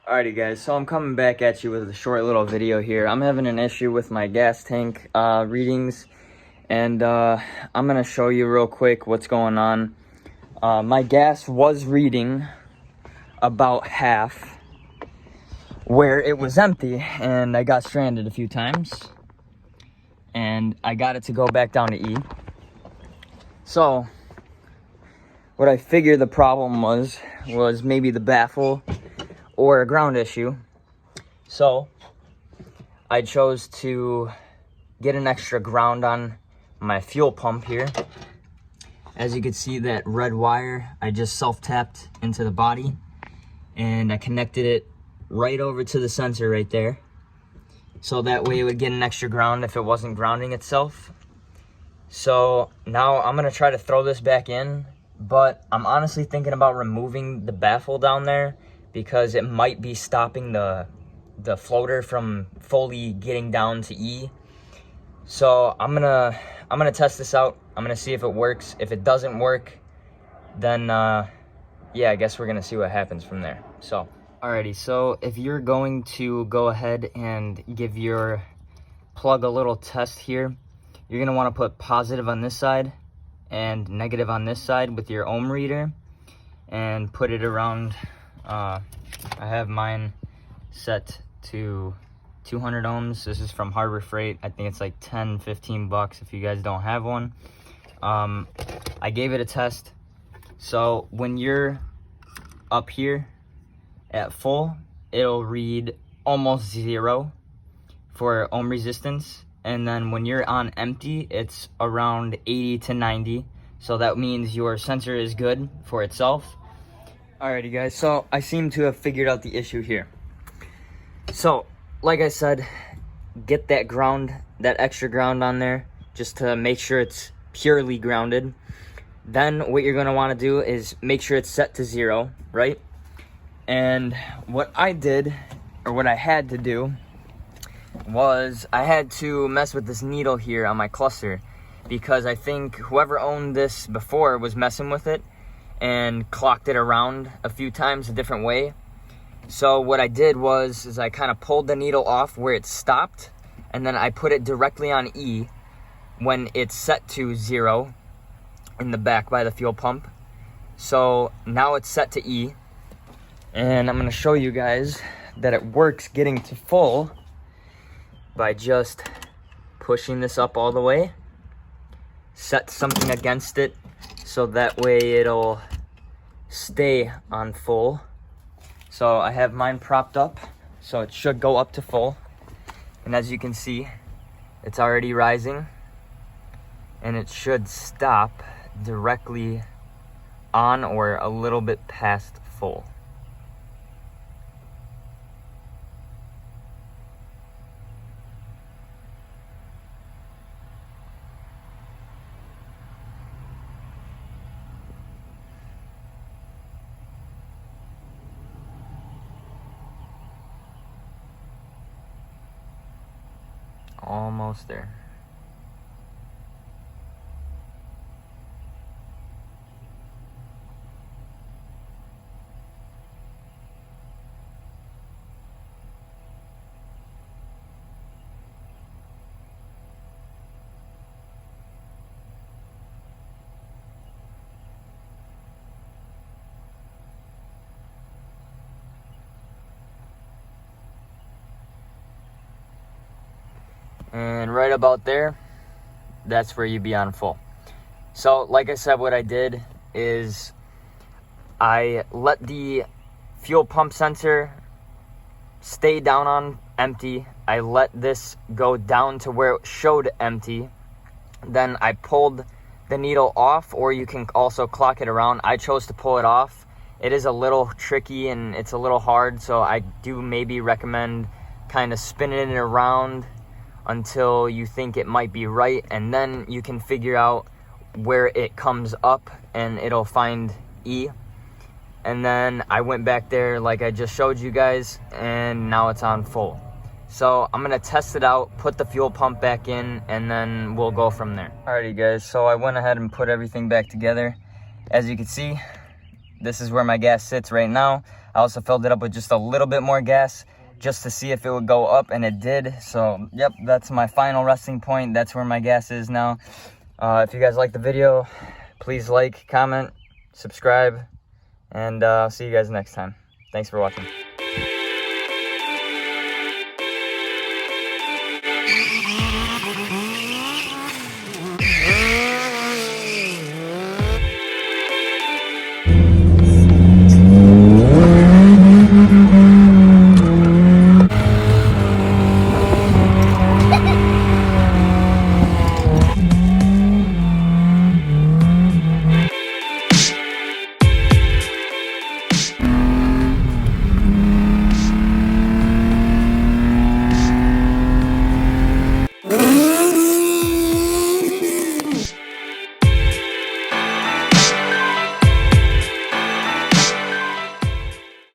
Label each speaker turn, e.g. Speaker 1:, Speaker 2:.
Speaker 1: Alrighty guys, so I'm coming back at you with a short little video here. I'm having an issue with my gas tank readings, and I'm going to show you real quick what's going on. My gas was reading about half where it was empty, and I got stranded a few times, and I got it to go back down to E. So what I figured the problem was maybe the baffle or a ground issue. So I chose to get an extra ground on my fuel pump here. As you can see, that red wire, I just self-tapped into the body and I connected it right over to the sensor right there. So that way it would get an extra ground if it wasn't grounding itself. So now I'm gonna try to throw this back in, but I'm honestly thinking about removing the baffle down there because it might be stopping the floater from fully getting down to E. So I'm gonna test this out. I'm gonna see if it works. If it doesn't work, then yeah, I guess we're gonna see what happens from there. So alrighty, so if you're going to go ahead and give your plug a little test here, you're gonna want to put positive on this side and negative on this side with your ohm reader and put it around. I have mine set to 200 ohms. This is from Harbor Freight. I think it's like 10-15 bucks if you guys don't have one. I gave it a test. So when you're up here at full, it'll read almost 0 for ohm resistance. And then when you're on empty, it's around 80 to 90. So that means your sensor is good for itself. Alrighty guys, so I seem to have figured out the issue here. So, like I said, get that ground, that extra ground on there, just to make sure it's purely grounded. Then what you're gonna wanna do is make sure it's set to 0, right? And what I did, or what I had to do, was I had to mess with this needle here on my cluster because I think whoever owned this before was messing with it and clocked it around a few times a different way. So what I did was I kind of pulled the needle off where it stopped, and then I put it directly on E when it's set to 0 in the back by the fuel pump. So now it's set to E, and I'm going to show you guys that it works getting to full by just pushing this up all the way. Set something against it so that way it'll stay on full. So I have mine propped up, so it should go up to full. And as you can see, it's already rising, and it should stop directly on or a little bit past full. Almost there. And right about there, that's where you'd be on full. So like I said, what I did is I let the fuel pump sensor stay down on empty. I let this go down to where it showed empty. Then I pulled the needle off, or you can also clock it around. I chose to pull it off. It is a little tricky and it's a little hard, so I do maybe recommend kind of spinning it around until you think it might be right, and then you can figure out where it comes up and it'll find E. And then I went back there like I just showed you guys, and now it's on full. So I'm gonna test it out, put the fuel pump back in, and then we'll go from there. Alrighty guys, so I went ahead and put everything back together. As you can see, this is where my gas sits right now. I also filled it up with just a little bit more gas just to see if it would go up, and it did. So yep, that's my final resting point. That's where my gas is now. If you guys like the video, please like, comment, subscribe, and I'll see you guys next time. Thanks for watching.